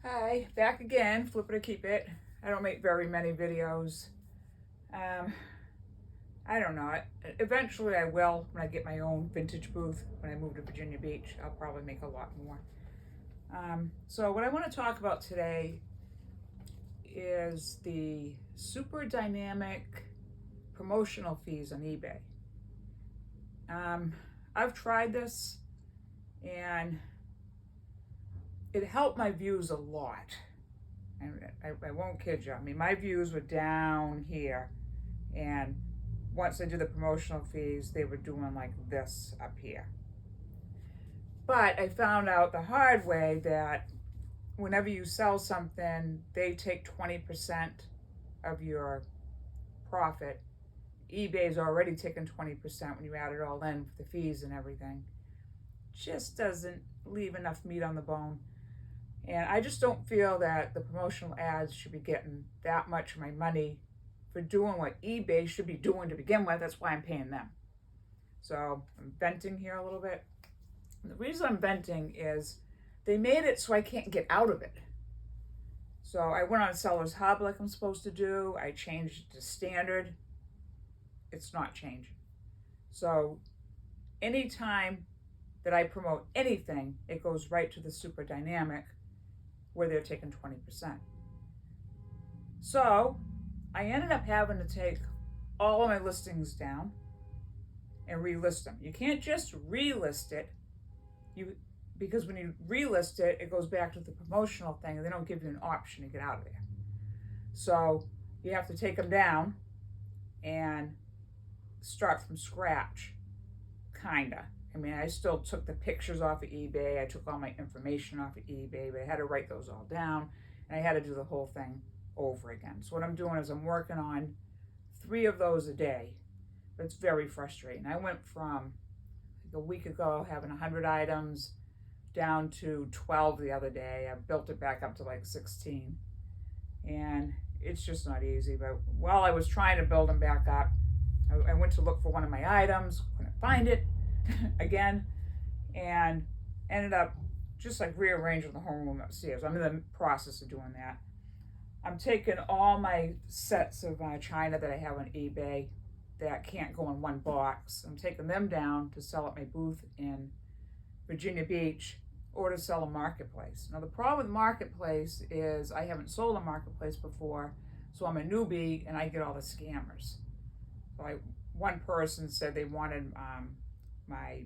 Hi, back again, flip it or keep it. I don't make very many videos. Um, I don't know. Eventually I will when I get my own vintage booth. When I move to Virginia Beach, I'll probably make a lot more. So what I want to talk about today is the super dynamic promotional fees on eBay. I've tried this and it helped my views a lot. And I won't kid you. I mean, my views were down here, and once I did the promotional fees, they were doing like this up here. But I found out the hard way that whenever you sell something, they take 20% of your profit. eBay's already taken 20% when you add it all in for the fees and everything. Just doesn't leave enough meat on the bone. And I just don't feel that the promotional ads should be getting that much of my money for doing what eBay should be doing to begin with. That's why I'm paying them. So I'm venting here a little bit. The reason I'm venting is they made it so I can't get out of it. So I went on Seller's Hub like I'm supposed to do. I changed it to standard. It's not changing. So anytime that I promote anything, it goes right to the super dynamic where they're taking 20%. So I ended up having to take all of my listings down and relist them. You can't just relist it, because when you relist it, it goes back to the promotional thing and they don't give you an option to get out of there. So you have to take them down and start from scratch, kinda. I mean, I still took the pictures off of eBay. I took all my information off of eBay, but I had to write those all down, and I had to do the whole thing over again. So what I'm doing is I'm working on 3 of those a day, but it's very frustrating. I went from like a week ago having 100 items down to 12 the other day. I built it back up to like 16, and it's just not easy. But while I was trying to build them back up, I went to look for one of my items, couldn't find it again, and ended up just like rearranging the whole room upstairs. I'm in the process of doing that. I'm taking all my sets of china that I have on eBay that can't go in one box. I'm taking them down to sell at my booth in Virginia Beach or to sell a marketplace. Now the problem with marketplace is I haven't sold a marketplace before, so I'm a newbie and I get all the scammers. So one person said they wanted my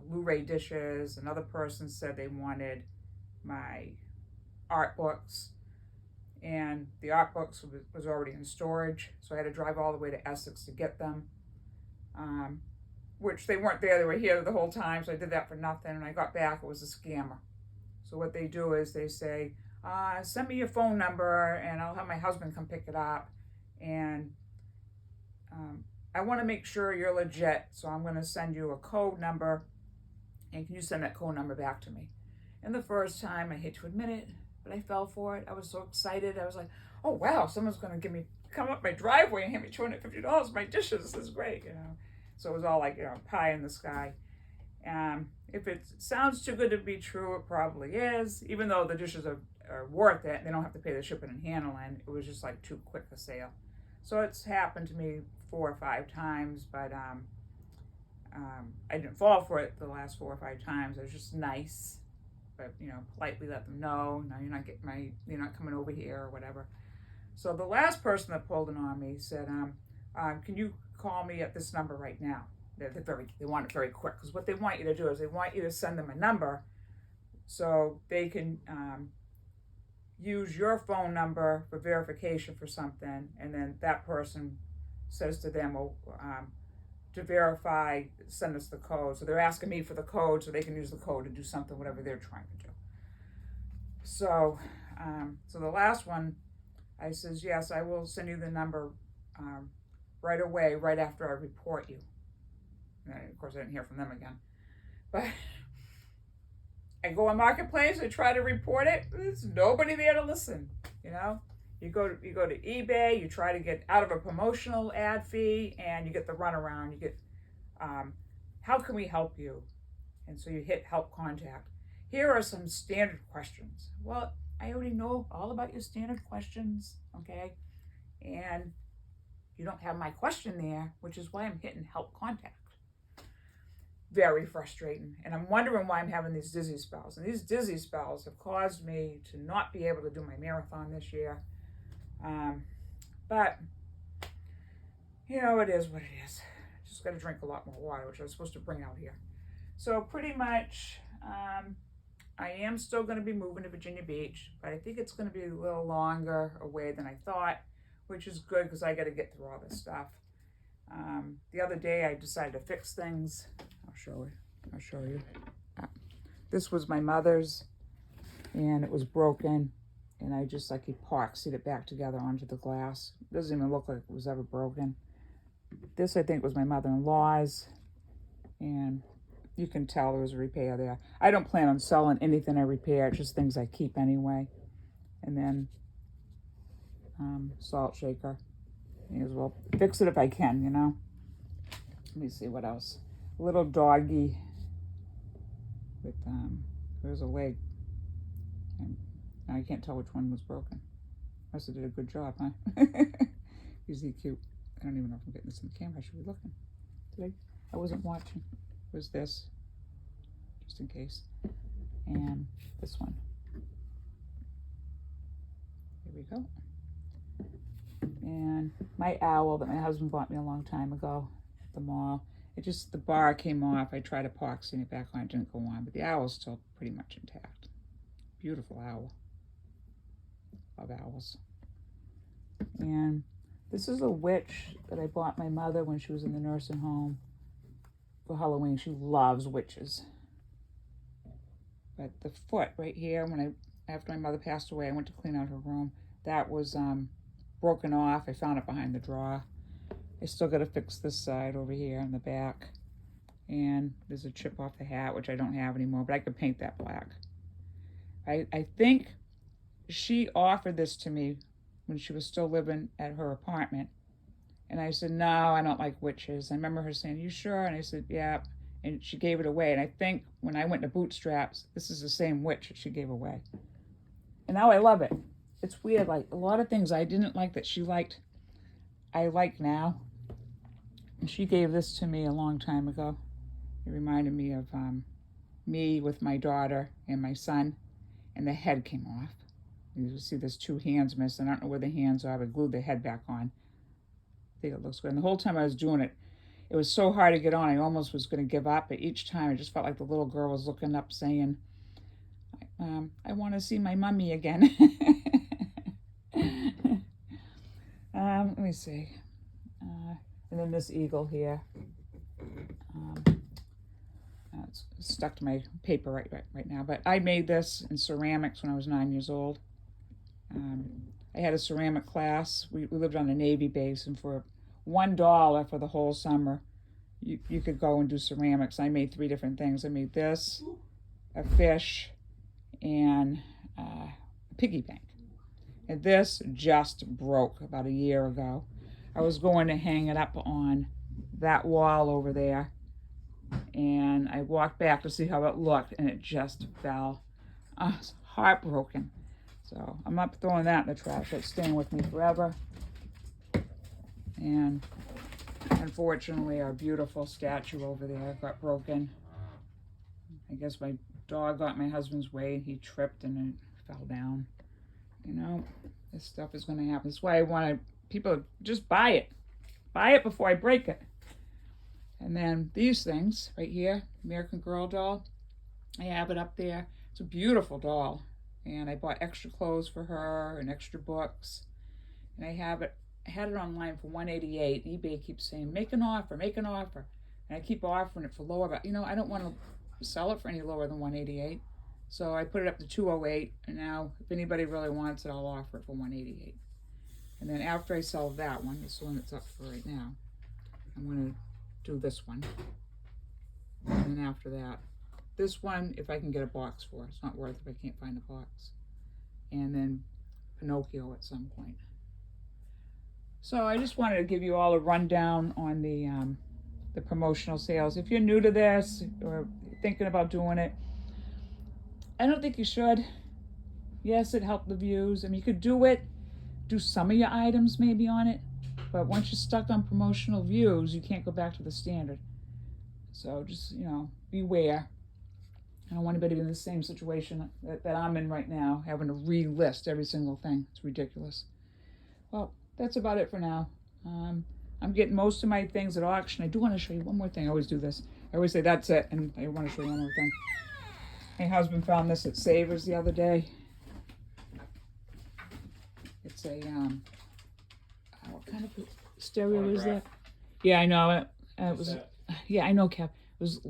Blu-ray dishes. Another person said they wanted my art books, and the art books was already in storage, so I had to drive all the way to Essex to get them, which they weren't there. They were here the whole time, so I did that for nothing, and I got back, it was a scammer. So what they do is they say, send me your phone number and I'll have my husband come pick it up, and I want to make sure you're legit, so I'm going to send you a code number, and can you send that code number back to me? And the first time, I hate to admit it, but I fell for it. I was so excited. I was like, oh wow, someone's going to come up my driveway and hand me $250 for my dishes. This is great, So it was all like, pie in the sky. If it sounds too good to be true, it probably is. Even though the dishes are worth it, they don't have to pay the shipping and handling. It was just like too quick a sale. So it's happened to me 4 or 5 times, but I didn't fall for it the last 4 or 5 times. It was just nice, but politely let them know, no, you're not coming over here or whatever. So the last person that pulled it on me said, can you call me at this number right now? They want it very quick, because what they want you to do is they want you to send them a number so they can use your phone number for verification for something, and then that person says to them, to verify, send us the code. So they're asking me for the code so they can use the code to do something, whatever they're trying to do. So the last one, I says, yes, I will send you the number right away, right after I report you. And of course, I didn't hear from them again. But I go on Marketplace, I try to report it, there's nobody there to listen, You go to eBay, you try to get out of a promotional ad fee, and you get the runaround. You get, how can we help you? And so you hit help contact. here are some standard questions. Well, I already know all about your standard questions, okay? And you don't have my question there, which is why I'm hitting help contact. Very frustrating. And I'm wondering why I'm having these dizzy spells. And these dizzy spells have caused me to not be able to do my marathon this year. But, you know, it is what it is. Just got to drink a lot more water, which I was supposed to bring out here. So pretty much, I am still going to be moving to Virginia Beach, but I think it's going to be a little longer away than I thought, which is good because I got to get through all this stuff. The other day I decided to fix things. I'll show you. This was my mother's, and it was broken, and I just like epoxied it back together onto the glass. It doesn't even look like it was ever broken. This I think was my mother-in-law's, and you can tell there was a repair there. I don't plan on selling anything I repair, just things I keep anyway. And then salt shaker. May as well fix it if I can, you know. Let me see what else. A little doggy with there's a leg. And I can't tell which one was broken. Must have did a good job, huh? Is he cute? I don't even know if I'm getting this in the camera. I should be looking. Did I wasn't watching. It was this, just in case. And this one. Here we go. And my owl that my husband bought me a long time ago at the mall. The bar came off. I tried epoxying it back on. It didn't go on, but the owl's still pretty much intact. Beautiful owl. Love owls. And this is a witch that I bought my mother when she was in the nursing home for Halloween. She loves witches. But the foot right here, after my mother passed away, I went to clean out her room. That was broken off. I found it behind the drawer. I still got to fix this side over here in the back. And there's a chip off the hat, which I don't have anymore, but I could paint that black. I think she offered this to me when she was still living at her apartment. And I said, no, I don't like witches. I remember her saying, you sure? And I said, yeah. And she gave it away. And I think when I went to Bootstraps, this is the same witch that she gave away. And now I love it. It's weird. Like a lot of things I didn't like that she liked, I like now. And she gave this to me a long time ago. It reminded me of me with my daughter and my son. And the head came off. You see there's two hands missing. I don't know where the hands are, but I glued the head back on. I think it looks good. And the whole time I was doing it, it was so hard to get on. I almost was going to give up. But each time I just felt like the little girl was looking up saying, I want to see my mummy again. Let me see. And then this eagle here. It's stuck to my paper right now. But I made this in ceramics when I was 9 years old. I had a ceramic class. We lived on a Navy base, and for $1 for the whole summer, you could go and do ceramics. I made 3 different things. I made this, a fish, and a piggy bank. And this just broke about a year ago. I was going to hang it up on that wall over there, and I walked back to see how it looked, and it just fell. I was heartbroken. So I'm not throwing that in the trash. It's staying with me forever. And unfortunately, our beautiful statue over there got broken. I guess my dog got my husband's way, and he tripped and it fell down. You know, this stuff is going to happen. That's why I want people to just buy it. Buy it before I break it. And then these things right here, American Girl doll. I have it up there. It's a beautiful doll. And I bought extra clothes for her and extra books. And I had it online for $188. eBay keeps saying, make an offer, make an offer. And I keep offering it for lower, but I don't want to sell it for any lower than $188. So I put it up to $208. And now if anybody really wants it, I'll offer it for $188. And then after I sell that one, this one that's up for right now, I'm going to do this one. And then after that, this one, if I can get a box for it. It's not worth it if I can't find a box. And then Pinocchio at some point. So I just wanted to give you all a rundown on the promotional sales. If you're new to this or thinking about doing it, I don't think you should. Yes, it helped the views. I mean, you could do some of your items maybe on it, but once you're stuck on promotional views, you can't go back to the standard. So just, beware. I don't want anybody to be in the same situation that I'm in right now, having to relist every single thing. It's ridiculous. Well, that's about it for now. I'm getting most of my things at auction. I do want to show you one more thing. I always do this. I always say that's it, and I want to show you one more thing. My husband found this at Savers the other day. It's a, what kind of stereo is that? Yeah, I know it. It was, yeah, I know, Cap. It was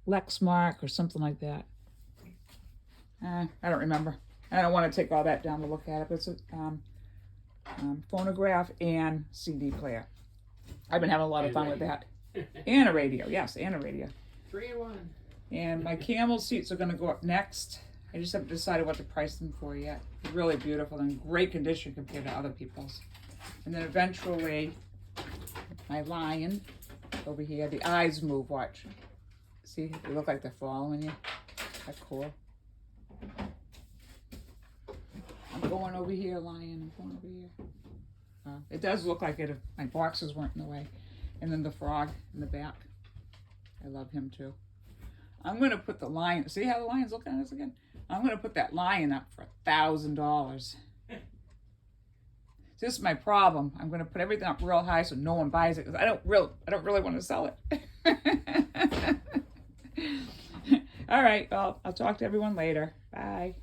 Lexmark or something like that. I don't remember. I don't want to take all that down to look at it, but it's a phonograph and CD player. I've been having a lot of fun with that. And a radio, yes, and a radio. 3 in 1. And my camel seats are going to go up next. I just haven't decided what to price them for yet. They're really beautiful and in great condition compared to other people's. And then eventually, my lion over here, the eyes move, watch. See, they look like they're following you. That's cool. I'm going over here, lion. I'm going over here. It does look like it if my boxes weren't in the way. And then the frog in the back. I love him too. I'm going to put the lion, see how the lion's looking at us again? I'm going to put that lion up for $1,000. This is my problem. I'm going to put everything up real high so no one buys it because I don't really want to sell it. All right, well, I'll talk to everyone later. Bye.